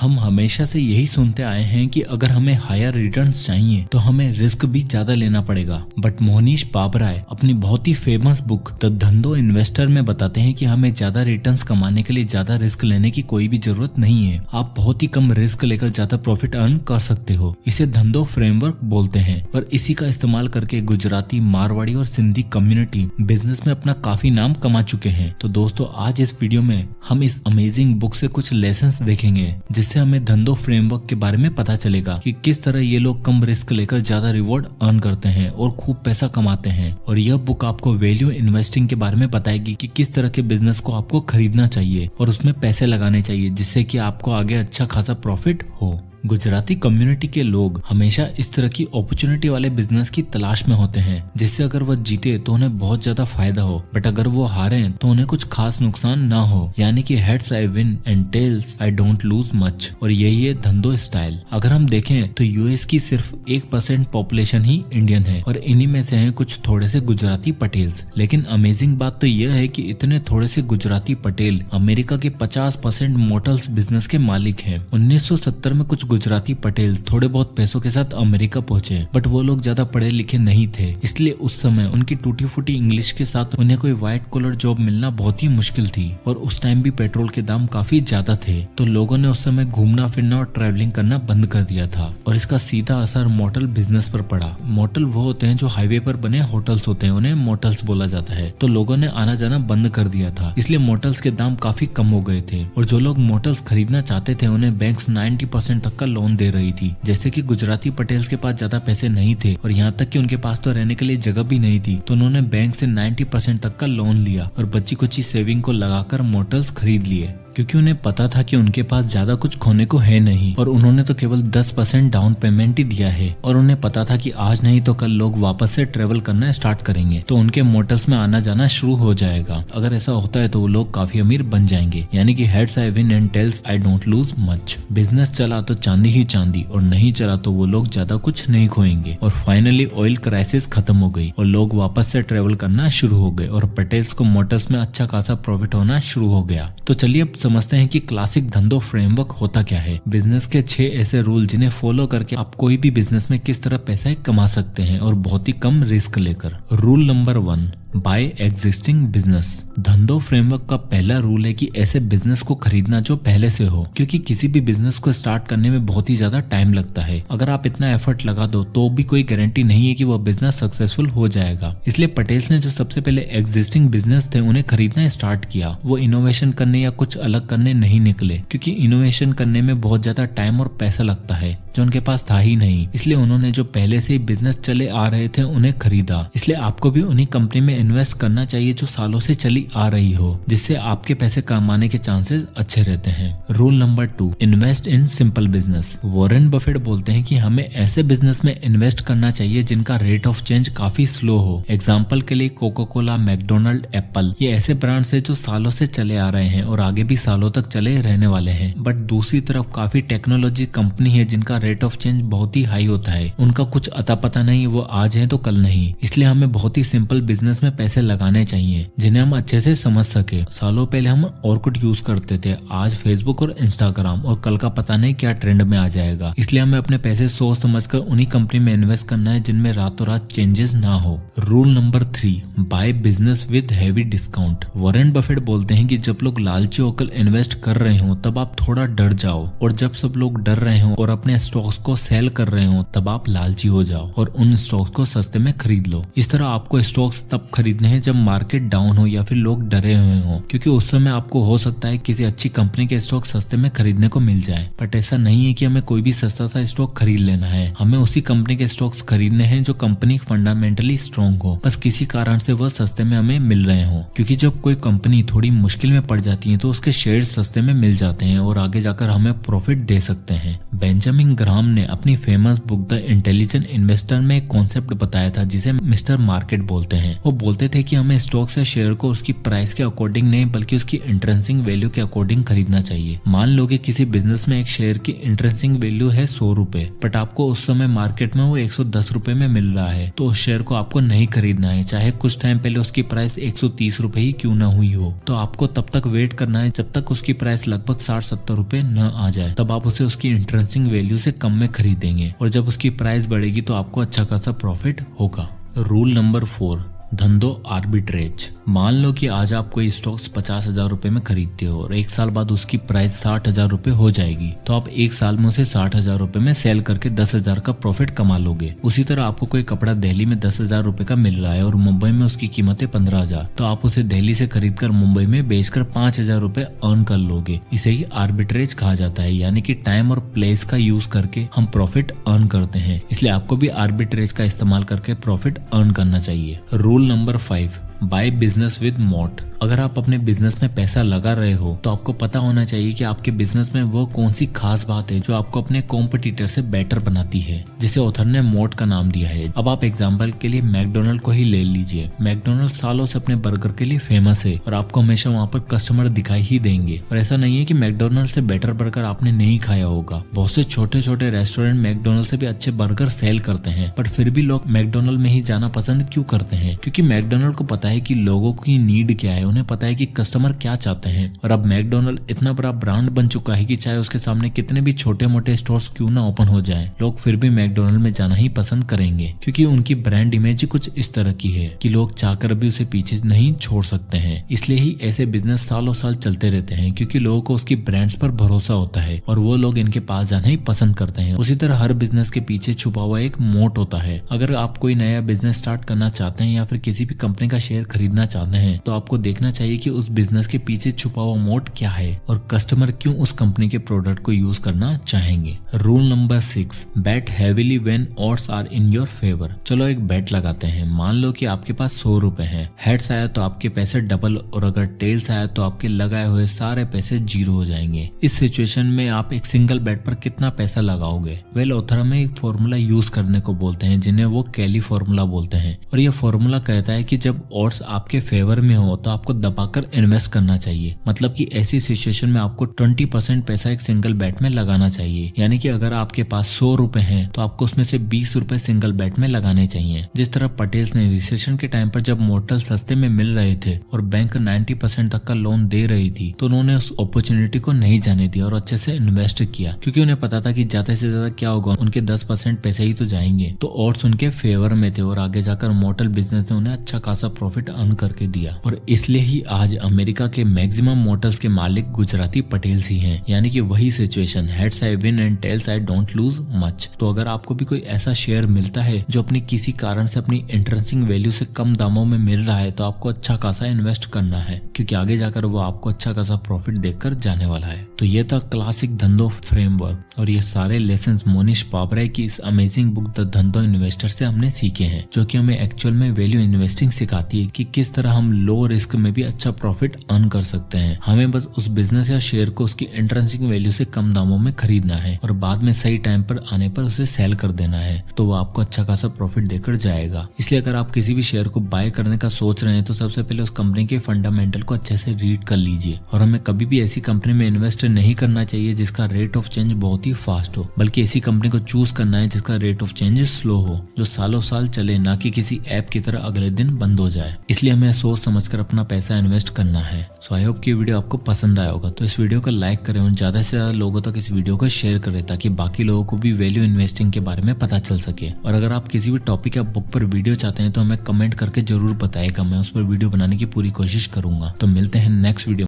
हम हमेशा से यही सुनते आए हैं कि अगर हमें हायर रिटर्न्स चाहिए तो हमें रिस्क भी ज्यादा लेना पड़ेगा, बट मोहनीश पाबराय अपनी बहुत ही फेमस बुक द धंधो इन्वेस्टर में बताते हैं कि हमें ज्यादा रिटर्न्स कमाने के लिए ज्यादा रिस्क लेने की कोई भी जरूरत नहीं है। आप बहुत ही कम रिस्क लेकर ज्यादा प्रॉफिट अर्न कर सकते हो। इसे धंधो फ्रेमवर्क बोलते हैं और इसी का इस्तेमाल करके गुजराती, मारवाड़ी और सिंधी कम्युनिटी बिजनेस में अपना काफी नाम कमा चुके हैं। तो दोस्तों, आज इस वीडियो में हम इस अमेजिंग बुक से कुछ लेसन्स देखेंगे जिससे हमें धंधो फ्रेमवर्क के बारे में पता चलेगा कि किस तरह ये लोग कम रिस्क लेकर ज्यादा रिवॉर्ड अर्न करते हैं और खूब पैसा कमाते हैं। और यह बुक आपको वैल्यू इन्वेस्टिंग के बारे में बताएगी कि किस तरह के बिजनेस को आपको खरीदना चाहिए और उसमें पैसे लगाने चाहिए जिससे कि आपको आगे अच्छा खासा प्रॉफिट हो। गुजराती कम्युनिटी के लोग हमेशा इस तरह की अपॉर्चुनिटी वाले बिजनेस की तलाश में होते हैं जिससे अगर वह जीते तो उन्हें बहुत ज्यादा फायदा हो, बट अगर वो हारे तो उन्हें कुछ खास नुकसान ना हो। यानी कि heads I win and tails I don't lose much. और यही है धंधो स्टाइल। अगर हम देखें तो यूएस की सिर्फ 1% पॉपुलेशन ही इंडियन है और इन्हीं में से हैं कुछ थोड़े से गुजराती पटेल्स। लेकिन अमेजिंग बात तो यह है कि इतने थोड़े से गुजराती पटेल अमेरिका के 50% मोटर्स बिजनेस के मालिक हैं। 1970 में कुछ गुजराती पटेल थोड़े बहुत पैसों के साथ अमेरिका पहुंचे, बट वो लोग ज्यादा पढ़े लिखे नहीं थे, इसलिए उस समय उनकी टूटी फूटी इंग्लिश के साथ उन्हें कोई व्हाइट कॉलर जॉब मिलना बहुत ही मुश्किल थी। और उस टाइम भी पेट्रोल के दाम काफी ज्यादा थे, तो लोगों ने उस समय घूमना फिरना और ट्रैवलिंग करना बंद कर दिया था और इसका सीधा असर मोटल बिजनेस पर पड़ा। मोटल वो होते हैं जो हाईवे पर बने होटल्स होते हैं, उन्हें मोटल्स बोला जाता है। तो लोगों ने आना जाना बंद कर दिया था, इसलिए मोटल्स के दाम काफी कम हो गए थे और जो लोग मोटल्स खरीदना चाहते थे उन्हें बैंक्स 90% तक का लोन दे रही थी। जैसे कि गुजराती पटेल्स के पास ज्यादा पैसे नहीं थे और यहाँ तक कि उनके पास तो रहने के लिए जगह भी नहीं थी, तो उन्होंने बैंक से 90% तक का लोन लिया और बची कुची सेविंग को लगाकर मोटर्स खरीद लिए, क्योंकि उन्हें पता था कि उनके पास ज्यादा कुछ खोने को है नहीं और उन्होंने तो केवल 10% डाउन पेमेंट ही दिया है। और उन्हें पता था कि आज नहीं तो कल लोग वापस से ट्रेवल करना स्टार्ट करेंगे तो उनके मोटर्स में आना जाना शुरू हो जाएगा। अगर ऐसा होता है तो वो लोग काफी अमीर बन जाएंगे। यानी कि heads I win and tails I don't lose much. Business चला तो चांदी ही चांदी और नहीं चला तो वो लोग ज्यादा कुछ नहीं खोएंगे। और फाइनली ऑयल क्राइसिस खत्म हो गई और लोग वापस से ट्रेवल करना शुरू हो गए और पटेल्स को मोटर्स में अच्छा खासा प्रॉफिट होना शुरू हो गया। तो चलिए अब समझते हैं कि क्लासिक धंधो फ्रेमवर्क होता क्या है। बिजनेस के 6 ऐसे रूल जिन्हें फॉलो करके आप कोई भी बिजनेस में किस तरह पैसे कमा सकते हैं और बहुत ही कम रिस्क लेकर। Rule number 1, buy existing business. Dhandho framework का पहला रूल है कि ऐसे बिजनेस को खरीदना जो पहले से हो, क्योंकि किसी भी बिजनेस को स्टार्ट करने में बहुत ही ज्यादा टाइम लगता है। अगर आप इतना एफर्ट लगा दो तो भी कोई गारंटी नहीं है कि वह बिजनेस सक्सेसफुल हो जाएगा। इसलिए पटेल्स ने जो सबसे पहले एग्जिस्टिंग बिजनेस थे उन्हें खरीदना स्टार्ट किया। वो इनोवेशन करने या कुछ अलग करने नहीं निकले, क्योंकि इनोवेशन करने में बहुत ज्यादा टाइम और पैसा लगता है जो उनके पास था ही नहीं। इसलिए उन्होंने जो पहले से ही बिजनेस चले आ रहे थे उन्हें खरीदा। इसलिए आपको भी उन्हीं कंपनी में इन्वेस्ट करना चाहिए जो सालों से चली आ रही हो, जिससे आपके पैसे कमाने के चांसेस अच्छे रहते हैं। Rule number 2, invest in simple business. Warren Buffett बोलते हैं कि हमें ऐसे बिजनेस में इन्वेस्ट करना चाहिए जिनका रेट ऑफ चेंज काफी स्लो हो। एग्जाम्पल के लिए कोका कोला, मैकडोनल्ड, एप्पल, ये ऐसे ब्रांड्स है जो सालों से चले आ रहे हैं और आगे भी सालों तक चले रहने वाले हैं। बट दूसरी तरफ काफी टेक्नोलॉजी कंपनी है जिनका रेट ऑफ चेंज बहुत ही हाई होता है। उनका कुछ अता पता नहीं, वो आज है तो कल नहीं। इसलिए हमें बहुत ही सिंपल बिजनेस में पैसे लगाने चाहिए जिन्हें हम अच्छे से समझ सके। सालों पहले हम ऑर्कुट यूज करते थे, आज फेसबुक और इंस्टाग्राम, और कल का पता नहीं क्या ट्रेंड में आ जाएगा। इसलिए हमें अपने पैसे सोच समझकर उन्हीं कंपनी में इन्वेस्ट करना है जिनमें रातों रात चेंजेस ना हो। Rule number 3, by business with heavy discount. Warren Buffett बोलते हैं कि जब लोग लालची होकर इन्वेस्ट कर रहे हो तब आप थोड़ा डर जाओ, और जब सब लोग डर रहे हो और अपने स्टॉक्स को सेल कर रहे हो तब आप लालची हो जाओ और उन स्टॉक्स को सस्ते में खरीद लो। इस तरह आपको स्टॉक्स तब खरीदने हैं जब मार्केट डाउन हो या फिर लोग डरे हुए हो, क्योंकि उस समय आपको हो सकता है किसी अच्छी कंपनी के स्टॉक सस्ते में खरीदने को मिल जाए। बट ऐसा नहीं है कि हमें कोई भी सस्ता सा स्टॉक खरीद लेना है। हमें उसी कंपनी के स्टॉक्स खरीदने हैं जो कंपनी फंडामेंटली स्ट्रॉन्ग हो, बस किसी कारण से वह सस्ते में हमें मिल रहे हो। क्योंकि जब कोई कंपनी थोड़ी मुश्किल में पड़ जाती है तो उसके शेयर सस्ते में मिल जाते हैं और आगे जाकर हमें प्रॉफिट दे सकते हैं। बेंजामिन ग्राहम ने अपनी famous book the intelligent investor में एक कॉन्सेप्ट बताया था जिसे मिस्टर मार्केट बोलते हैं। वो बोलते थे कि हमें स्टॉक या शेयर को उसकी प्राइस के अकॉर्डिंग नहीं बल्कि उसकी इंट्रिंसिक वैल्यू के अकॉर्डिंग खरीदना चाहिए। मान लो कि किसी बिजनेस में एक शेयर की इंट्रिंसिक वैल्यू है 100 रुपए, बट आपको उस समय मार्केट में वो 110 रुपए में मिल रहा है, तो उस शेयर को आपको नहीं खरीदना है, चाहे कुछ टाइम पहले उसकी प्राइस 130 रुपए ही क्यों ना हुई हो। तो आपको तब तक वेट करना है जब तक उसकी प्राइस लगभग 60-70 रुपए न आ जाए, तब आप उसे उसकी इंट्रिंसिक वैल्यू से कम में खरीदेंगे और जब उसकी प्राइस बढ़ेगी तो आपको अच्छा खासा प्रॉफिट होगा। रूल नंबर 4, धंधो आर्बिट्रेज। मान लो कि आज आप कोई स्टॉक्स 50,000 रुपए में खरीदते हो और एक साल बाद उसकी प्राइस 60,000 रुपए हो जाएगी, तो आप एक साल में उसे 60,000 रुपए में सेल करके 10,000 का प्रॉफिट कमा लोगे। उसी तरह आपको कोई कपड़ा दिल्ली में 10,000 रुपए का मिल रहा है और मुंबई में उसकी कीमत है 15,000, तो आप उसे दिल्ली से खरीद कर मुंबई में बेचकर 5,000 रुपए अर्न कर लोगे। इसे ही आर्बिट्रेज कहा जाता है, यानी कि टाइम और प्लेस का यूज करके हम प्रॉफिट अर्न करते हैं। इसलिए आपको भी आर्बिट्रेज का इस्तेमाल करके प्रॉफिट अर्न करना चाहिए। Rule number 5, by business with मोट। अगर आप अपने बिजनेस में पैसा लगा रहे हो तो आपको पता होना चाहिए कि आपके बिजनेस में वो कौन सी खास बात है जो आपको अपने कॉम्पिटिटर से बेटर बनाती है, जिसे ऑथर ने मोट का नाम दिया है। अब आप एग्जांपल के लिए मैकडोनल्ड को ही ले लीजिए। मैकडोनल्ड सालों से अपने बर्गर के लिए फेमस है और आपको हमेशा वहाँ पर कस्टमर दिखाई ही देंगे। और ऐसा नहीं है कि मैकडोनल्ड से बेटर बर्गर आपने नहीं खाया होगा। बहुत से छोटे छोटे रेस्टोरेंट मैकडोनल्ड से भी अच्छे बर्गर सेल करते हैं, बट फिर भी लोग मैकडोनल्ड में ही जाना पसंद क्यों करते हैं? क्योंकि मैकडोनल्ड को पता है कि लोगों की नीड क्या है, उन्हें पता है कि कस्टमर क्या चाहते हैं। और अब मैकडोनल्ड इतना बड़ा ब्रांड बन चुका है कि चाहे उसके सामने कितने भी छोटे मोटे स्टोर्स क्यों ना ओपन हो जाएं, लोग फिर भी मैकडोनल्ड में जाना ही पसंद करेंगे, क्योंकि उनकी ब्रांड इमेज ही कुछ इस तरह की है कि लोग चाहकर भी उसे पीछे नहीं छोड़ सकते हैं। इसलिए ही ऐसे बिजनेस सालों साल चलते रहते हैं, क्योंकि लोगों को उसकी ब्रांड्स पर भरोसा होता है और वो लोग इनके पास जाना ही पसंद करते हैं। उसी तरह हर बिजनेस के पीछे छुपा हुआ एक मोट होता है। अगर आप कोई नया बिजनेस स्टार्ट करना चाहते हैं या फिर किसी भी कंपनी का शेयर खरीदना चाहते हैं, तो आपको देखना चाहिए कि उस बिजनेस के पीछे छुपा हुआ मोट क्या है और कस्टमर क्यों उस कंपनी के प्रोडक्ट को यूज करना चाहेंगे। Rule number 6, bet heavily when odds are in your favour. चलो एक बैट लगाते हैं। मान लो कि आपके पास 100 रुपए हैं, हेड्स आया तो आपके पैसे डबल और अगर टेल्स आया तो आपके लगाए हुए सारे पैसे 0 हो जाएंगे। इस सिचुएशन में आप एक सिंगल बैट पर कितना पैसा लगाओगे? वेल, ऑथर में एक फॉर्मूला यूज करने को बोलते हैं जिन्हें वो कैली फॉर्मूला बोलते हैं, और ये फॉर्मूला कहता है कि जब ऑड्स आपके फेवर में हो तो आपको दबाकर इन्वेस्ट करना चाहिए। मतलब कि ऐसी सिचुएशन में आपको 20% पैसा एक सिंगल बैट में लगाना चाहिए। यानी कि अगर आपके पास 100 रुपए हैं तो आपको उसमें से 20 रुपए सिंगल बैट में लगाने चाहिए। जिस तरह पटेल्स ने रिसेशन के टाइम पर जब मोटर सस्ते में मिल रहे थे और बैंक 90% तक का लोन दे रही थी, तो उन्होंने उस अपॉर्चुनिटी को नहीं जाने दिया और अच्छे से इन्वेस्ट किया, क्योंकि उन्हें पता था कि ज्यादा से ज्यादा क्या होगा, उनके 10% पैसे ही तो जाएंगे। तो ऑड्स उनके फेवर में थे और आगे जाकर मोटर बिजनेस ने उन्हें अच्छा खासा प्रॉफिट अर्न करके दिया। और इसलिए ही आज अमेरिका के मैक्सिमम मोटर्स के मालिक गुजराती पटेल्स ही हैं। यानी कि वही situation, heads I win and tails I don't lose much. तो अगर आपको भी कोई ऐसा शेयर मिलता है जो अपनी किसी कारण से अपनी इंट्रिंसिक वैल्यू से कम दामों में मिल रहा है, तो आपको अच्छा खासा इन्वेस्ट करना है, क्योंकि आगे जाकर वो आपको अच्छा खासा प्रॉफिट देकर जाने वाला है। तो ये था क्लासिक धंधो फ्रेमवर्क और ये सारे लेसन मोनिश पाबराय की इस अमेजिंग बुक द धंधो इन्वेस्टर से हमने सीखे हैं, जो कि हमें एक्चुअल में वैल्यू इन्वेस्टिंग सिखाती है कि किस तरह हम लो रिस्क में भी अच्छा प्रॉफिट अर्न कर सकते हैं। हमें बस उस बिजनेस या शेयर को उसकी इंट्रिंसिक वैल्यू से कम दामों में खरीदना है और बाद में सही टाइम पर आने पर उसे सेल कर देना है, तो वो आपको अच्छा खासा प्रॉफिट देकर जाएगा। इसलिए अगर आप किसी भी शेयर को बाय करने का सोच रहे हैं तो सबसे पहले उस कंपनी के फंडामेंटल को अच्छे से रीड कर लीजिए। और हमें कभी भी ऐसी कंपनी में इन्वेस्ट नहीं करना चाहिए जिसका रेट ऑफ चेंज बहुत ही फास्ट हो, बल्कि ऐसी कंपनी को चूज करना है जिसका रेट ऑफ चेंज स्लो हो, जो सालों साल चले, ना कि किसी ऐप की तरह अगले दिन बंद हो जाए। इसलिए हमें सोच समझकर अपना पैसा इन्वेस्ट करना है। सो आई होप कि वीडियो आपको पसंद आया होगा, तो इस वीडियो को लाइक करें और ज्यादा से ज्यादा लोगों तक इस वीडियो को शेयर करें, ताकि बाकी लोगों को भी वैल्यू इन्वेस्टिंग के बारे में पता चल सके। और अगर आप किसी भी टॉपिक या बुक पर वीडियो चाहते हैं तो हमें कमेंट करके जरूर बताएगा, मैं उस पर वीडियो बनाने की पूरी कोशिश करूंगा। तो मिलते हैं नेक्स्ट वीडियो।